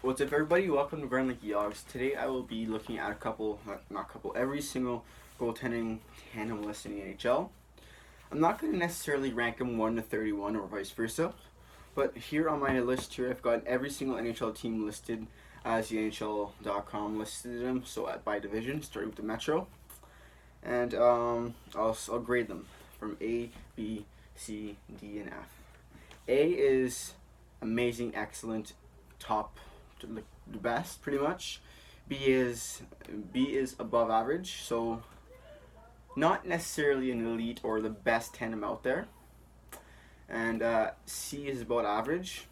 What's up, everybody? Welcome to Grand Lake Yogs. Today I will be looking at every single goaltending tandem list in the NHL. I'm not going to necessarily rank them 1 to 31 or vice versa, but here on my list here, I've got every single NHL team listed as the NHL.com listed them, so by division, starting with the Metro. And I'll grade them from A, B, C, D, and F. A is amazing, excellent, top, the best, pretty much. B is above average, so not necessarily an elite or the best tandem out there. And C is about average.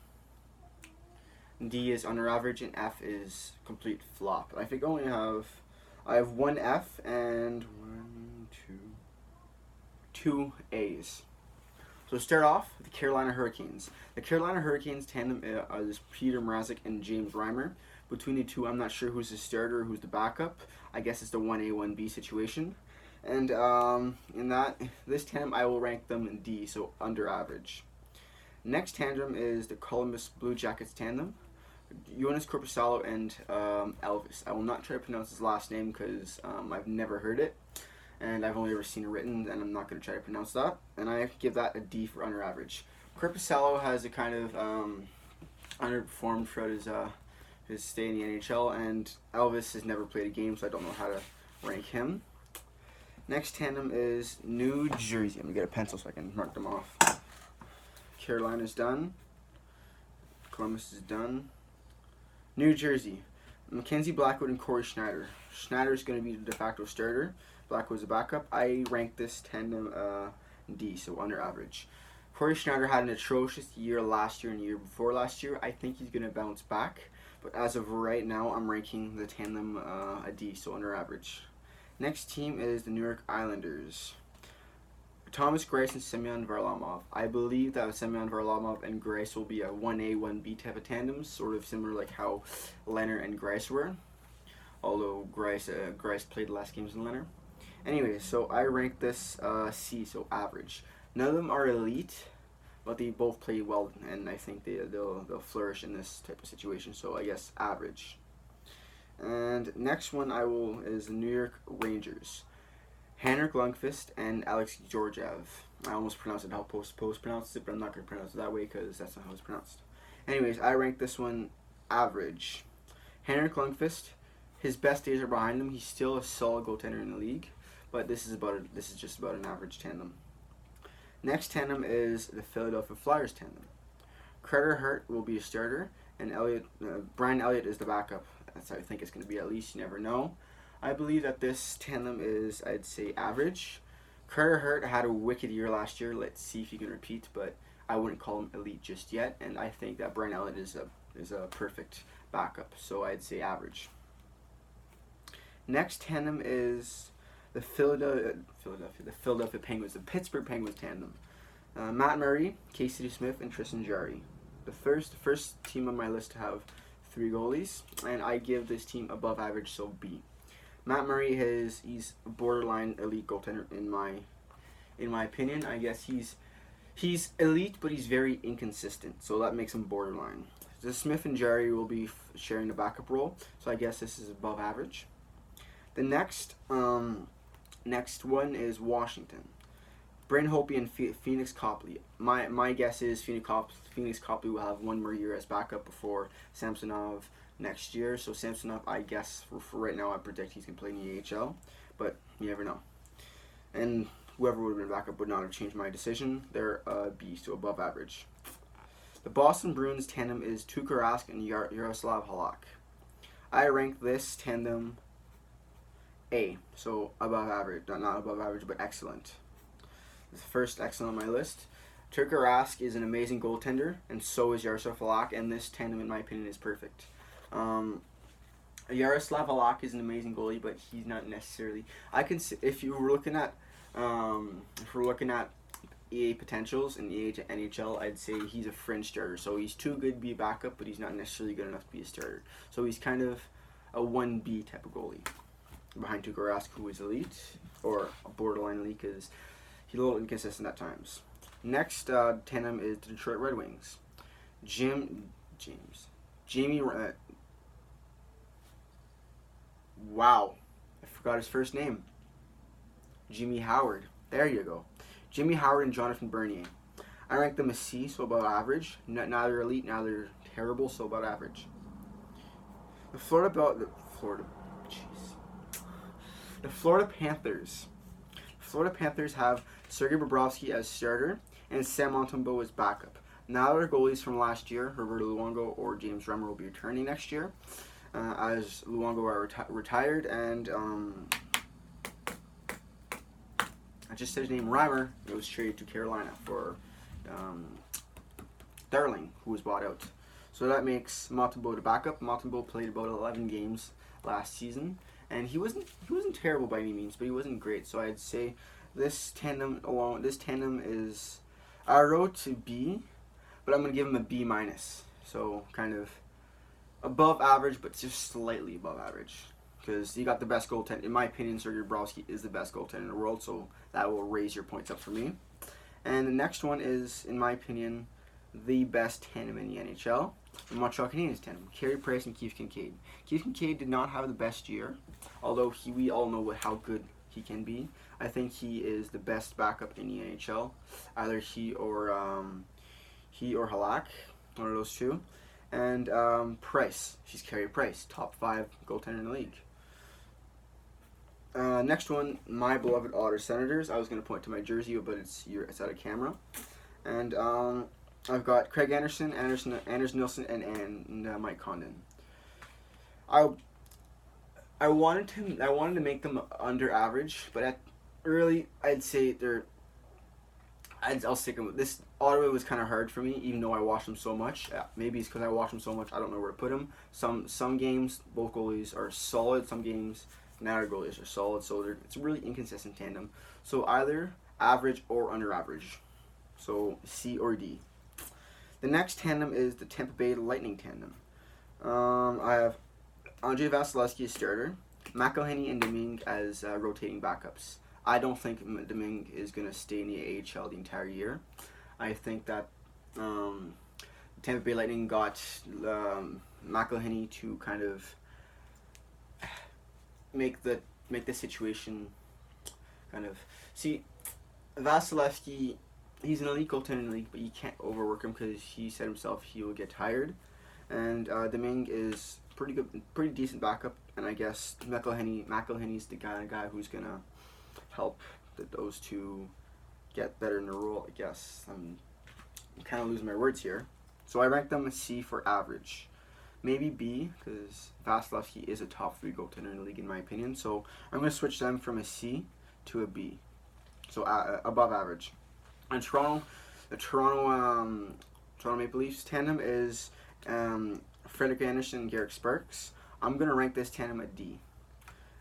D is under average, and F is complete flop. I have one F and two A's. So start off with the Carolina Hurricanes. The Carolina Hurricanes tandem is Peter Mrazek and James Reimer. Between the two, I'm not sure who's the starter, who's the backup. I guess it's the 1A, 1B situation. And this tandem, I will rank them in D, so under average. Next tandem is the Columbus Blue Jackets tandem. Jonas Corposalo and Elvis. I will not try to pronounce his last name because I've never heard it. And I've only ever seen it written, and I'm not going to try to pronounce that. And I give that a D for under average. Corposalo has a kind of underperformed throughout his stay in the NHL, and Elvis has never played a game, so I don't know how to rank him. Next tandem is New Jersey. I'm going to get a pencil so I can mark them off. Carolina's done. Columbus is done. New Jersey. Mackenzie Blackwood and Corey Schneider. Schneider is going to be the de facto starter. Blackwood's a backup. I rank this tandem D, so under average. Corey Schneider had an atrocious year last year and the year before last year. I think he's going to bounce back. But as of right now, I'm ranking the tandem a D, so under average. Next team is the New York Islanders. Thomas Greiss and Semyon Varlamov. I believe that Semyon Varlamov and Greiss will be a 1A, 1B type of tandem, sort of similar like how Leonard and Greiss were. Although Greiss played less games than Leonard. Anyway, so I rank this C, so average. None of them are elite, but they both play well, and I think they'll flourish in this type of situation. So I guess average. And next one is the New York Rangers. Henrik Lundqvist and Alex Georgiev. I almost pronounced it how Post pronounced it, but I'm not going to pronounce it that way because that's not how it's pronounced. Anyways, I rank this one average. Henrik Lundqvist, his best days are behind him. He's still a solid goaltender in the league, but this is just about an average tandem. Next tandem is the Philadelphia Flyers tandem. Carter Hart will be a starter, and Brian Elliott is the backup. That's how I think it's going to be, at least. You never know. I believe that this tandem is, I'd say, average. Carter Hart had a wicked year last year. Let's see if he can repeat, but I wouldn't call him elite just yet, and I think that Brian Elliott is a perfect backup, so I'd say average. Next tandem is the Philadelphia Penguins, the Pittsburgh Penguins tandem. Matt Murray, Casey Smith, and Tristan Jarry. The first team on my list to have 3 goalies, and I give this team above average, so B. Matt Murray he's a borderline elite goaltender in my opinion. I guess he's elite, but he's very inconsistent, so that makes him borderline. The Smith and Jarry will be sharing the backup role, so I guess this is above average. The next one is Washington. Bryn Hoppe and Phoenix Copley. My guess is Phoenix Copley will have one more year as backup before Samsonov next year. So Samsonov, I guess for right now, I predict he's gonna play in the AHL, but you never know. And whoever would have been backup would not have changed my decision. They're B, so above average. The Boston Bruins tandem is Tuukka Rask and Yaroslav Halak. I rank this tandem A, so above average, not above average, but excellent. The first excellent on my list. Tuukka Rask is an amazing goaltender, and so is Yaroslav Halak, and this tandem, in my opinion, is perfect. Yaroslav Halak is an amazing goalie, but he's not necessarily. If we're looking at EA potentials in the NHL, I'd say he's a fringe starter. So he's too good to be a backup, but he's not necessarily good enough to be a starter. So he's kind of a 1B type of goalie behind Tuukka Rask, who is elite, or a borderline elite, because he's a little inconsistent at times. Next tandem is the Detroit Red Wings. Jamie Wow, I forgot his first name. Jimmy Howard. There you go. Jimmy Howard and Jonathan Bernier. I rank them a C, so about average. Neither elite, neither terrible, so about average. The Florida Panthers. Florida Panthers have Sergei Bobrovsky as starter and Sam Montembeault as backup. Now their goalies from last year, Roberto Luongo or James Reimer, will be returning next year, as Luongo are retired, and I just said his name, Reimer. It was traded to Carolina for Darling, who was bought out. So that makes Montembeault a backup. Montembeault played about 11 games last season, and he wasn't terrible by any means, but he wasn't great. So I'd say this tandem is, I wrote to B, but I'm gonna give him a B minus. So kind of above average, but just slightly above average, because he got the best goaltender. In my opinion, Sergei Bobrovsky is the best goaltender in the world, so that will raise your points up for me. And the next one is, in my opinion, the best tandem in the NHL, the Montreal Canadiens tandem, Carey Price and Keith Kincaid. Keith Kincaid did not have the best year, although we all know how good he can be. I think he is the best backup in the NHL, either he or Halak, one of those two. And Price, she's Carey Price, top 5 goaltender in the league. Next one, my beloved Ottawa Senators. I was going to point to my jersey, but it's out of camera. And I've got Craig Anderson, Anders Nilsson, and Mike Condon. I wanted to make them under average, but I'd say I'll stick them with this. Ottawa was kind of hard for me, even though I watched them so much. Maybe it's because I watched them so much. I don't know where to put them. Some games both goalies are solid. Some games neither goalies are solid. So it's a really inconsistent tandem. So either average or under average. So C or D. The next tandem is the Tampa Bay Lightning tandem. I have Andrei Vasilevsky as starter, McElhinney and Domingue as rotating backups. I don't think Domingue is going to stay in the AHL the entire year. I think that Tampa Bay Lightning got McElhinney to kind of make the situation kind of... See, Vasilevsky, he's an elite goaltender in the league, but you can't overwork him because he said himself he will get tired. And Domingue is pretty decent backup, and I guess McElhinney's the guy who's gonna help those two get better in the role. I guess I'm kind of losing my words here. So I rank them a C for average, maybe B, because Vasilevsky is a top 3 goaltender in the league in my opinion. So I'm gonna switch them from a C to a B, so above average. And the Toronto Maple Leafs tandem is Frederik Andersen and Garrett Sparks. I'm going to rank this tandem a D.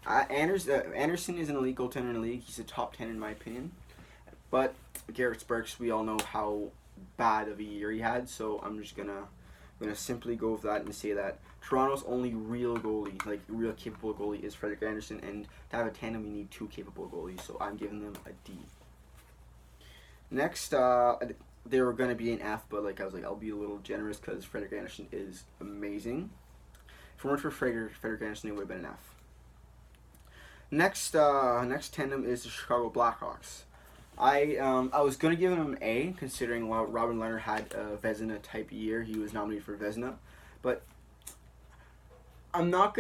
Andersen is an elite goaltender in the league. He's a top 10 in my opinion. But Garrett Sparks, we all know how bad of a year he had, so I'm just going to simply go with that and say that Toronto's only real goalie, like real capable goalie, is Frederik Andersen, and to have a tandem we need 2 capable goalies, so I'm giving them a D. Next, they were going to be an F, but I was like, I'll be a little generous because Frederik Andersen is amazing. If it weren't for Frederik Andersen, it would have been an F. Next tandem is the Chicago Blackhawks. I was going to give him an A, considering Robin Lehner had a Vezina type year. He was nominated for Vezina, but I'm not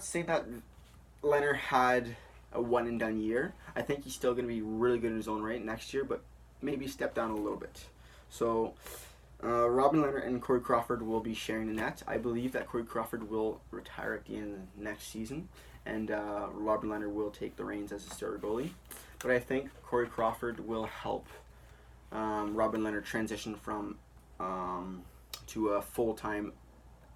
saying that Lehner had a one and done year. I think he's still going to be really good in his own right next year, but maybe step down a little bit. So Robin Lehner and Corey Crawford will be sharing the net. I believe that Corey Crawford will retire at the end of next season, and Robin Lehner will take the reins as a starter goalie. But I think Corey Crawford will help Robin Lehner transition from to a full-time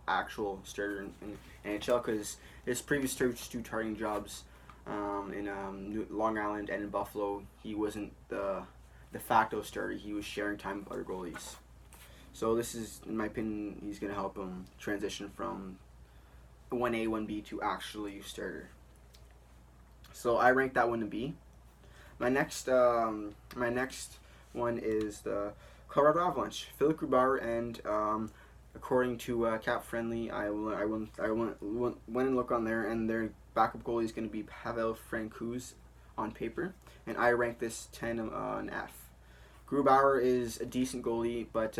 actual starter in NHL, because his previous 2 starting jobs in Long Island and in Buffalo, he wasn't the de facto starter. He was sharing time with other goalies. So this is, in my opinion, he's going to help him transition from 1A, 1B to actually starter. So I rank that one to B. My next one is the Colorado Avalanche. Philip Grubauer and According to Cap Friendly, went and looked on there, and their backup goalie is going to be Pavel Francouz on paper, and I rank this tandem an F. Grubauer is a decent goalie, but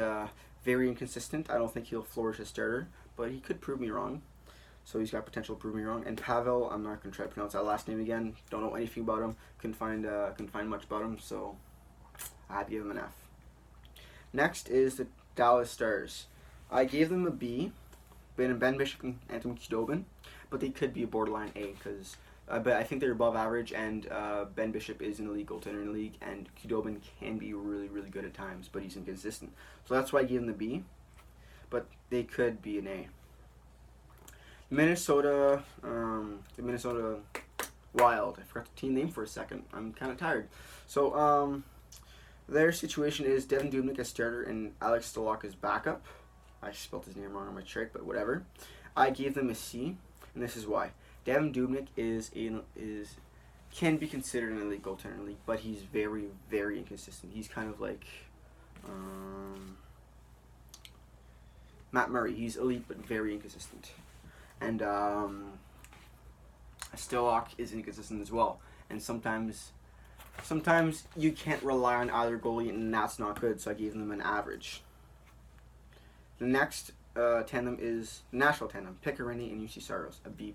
very inconsistent. I don't think he'll flourish as starter, but he could prove me wrong. So he's got potential to prove me wrong. And Pavel, I'm not going to try to pronounce that last name again. Don't know anything about him. Couldn't find much about him, so I had to give him an F. Next is the Dallas Stars. I gave them a B, Ben Bishop and Anton Khudobin, but they could be a borderline A because but I think they're above average, and Ben Bishop is an elite goaltender in the league, and Khudobin can be really, really good at times, but he's inconsistent. So that's why I gave them the B, but they could be an A. The Minnesota Wild. I forgot the team name for a second. I'm kind of tired. So their situation is Devin Dubnyk as starter and Alex Stalock as backup. I spelled his name wrong on my chart, but whatever. I gave them a C, and this is why. Devin Dubnyk can be considered an elite goaltender in the league, but he's very, very inconsistent. He's kind of like Matt Murray. He's elite but very inconsistent. And Stalock is inconsistent as well. And sometimes you can't rely on either goalie, and that's not good. So I gave them an average. The next tandem is the Nashville tandem, Picarini and UC Saros, a B,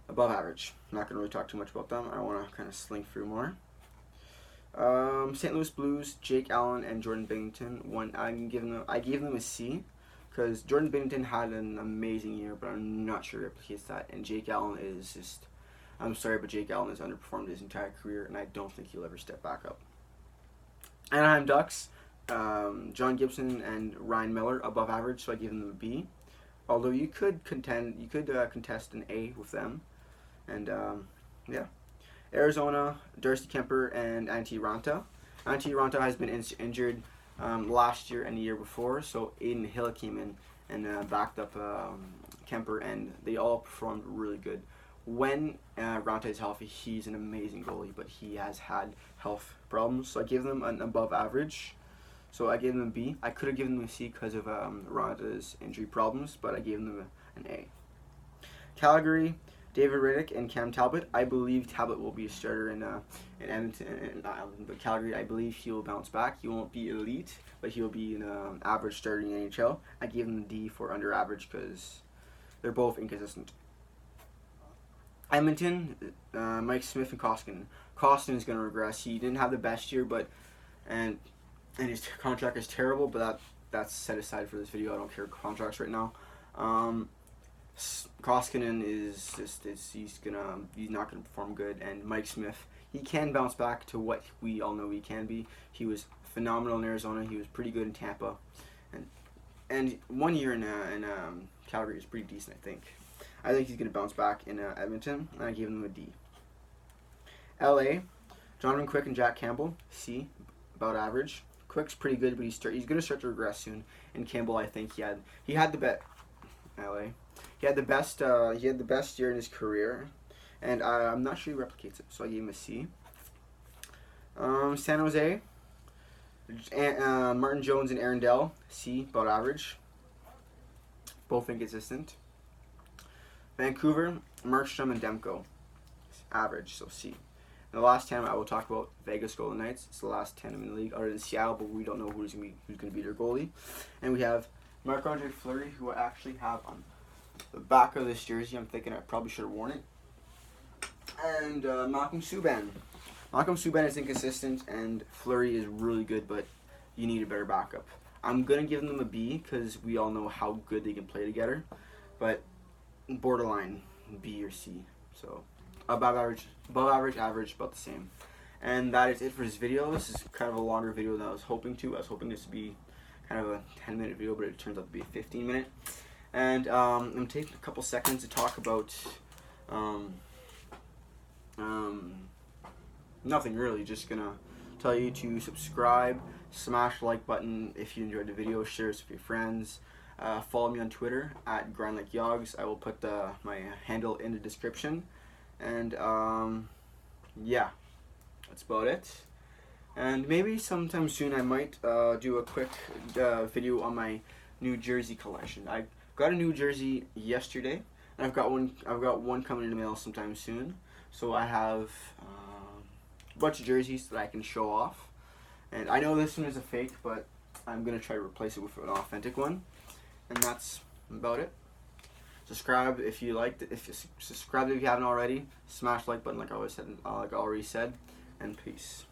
above average. I'm not going to really talk too much about them. I want to kind of slink through more. St. Louis Blues, Jake Allen and Jordan Binnington. I gave them a C because Jordan Binnington had an amazing year, but I'm not sure he replicates that. And Jake Allen is just, I'm sorry, but Jake Allen has underperformed his entire career, and I don't think he'll ever step back up. Anaheim Ducks, John Gibson and Ryan Miller, above average, so I give them a B. Although you could contest an A with them. And yeah. Arizona, Darcy Kemper and Antti Ranta. Antti Ranta has been injured last year and the year before, so Aiden Hill came in and backed up Kemper, and they all performed really good. When Ranta is healthy, he's an amazing goalie, but he has had health problems, so I give them an above average. So I gave them a B. I could have given them a C because of Ranta's injury problems, but I gave them an A. Calgary, David Riddick and Cam Talbot. I believe Talbot will be a starter in Edmonton, but Calgary, I believe he will bounce back. He won't be elite, but he will be an average starter in the NHL. I gave him a D for under average because they're both inconsistent. Edmonton, Mike Smith and Koskinen. Koskinen is going to regress. He didn't have the best year, and his contract is terrible, but that's set aside for this video. I don't care contracts right now. Koskinen he's not gonna perform good, and Mike Smith, he can bounce back to what we all know he can be. He was phenomenal in Arizona. He was pretty good in Tampa, and 1 year in Calgary is pretty decent. I think he's gonna bounce back in Edmonton, and I gave him a D. LA, Jonathan Quick and Jack Campbell, C, about average. Quick's pretty good, but he's going to start to regress soon. And Campbell, I think he had the best. LA, he had the best year in his career, and I'm not sure he replicates it, so I gave him a C. San Jose, Martin Jones and Aaron Dell, C, about average. Both inconsistent. Vancouver, Markstrom and Demko, average, so C. The last tandem I will talk about, Vegas Golden Knights. It's the last tandem in the league, other than Seattle, but we don't know who's going to be their goalie. And we have Marc-Andre Fleury, who I actually have on the back of this jersey. I'm thinking I probably should have worn it. And Malcolm Subban. Malcolm Subban is inconsistent, and Fleury is really good, but you need a better backup. I'm going to give them a B because we all know how good they can play together, but borderline B or C. So above average, about the same. And that is it for this video. This is kind of a longer video than I was hoping to. I was hoping this to be kind of a 10-minute video, but it turns out to be a 15-minute. And I'm taking a couple seconds to talk about nothing really. Just gonna tell you to subscribe, smash the like button if you enjoyed the video, share this with your friends. Follow me on Twitter at grindlikeyogs. I will put my handle in the description. And yeah, that's about it. And maybe sometime soon I might do a quick video on my New Jersey collection. I got a new jersey yesterday, and I've got one coming in the mail sometime soon. So I have a bunch of jerseys that I can show off. And I know this one is a fake, but I'm gonna try to replace it with an authentic one. And that's about it. Subscribe if you liked it. Subscribe if you haven't already. Smash like button like I already said, and peace.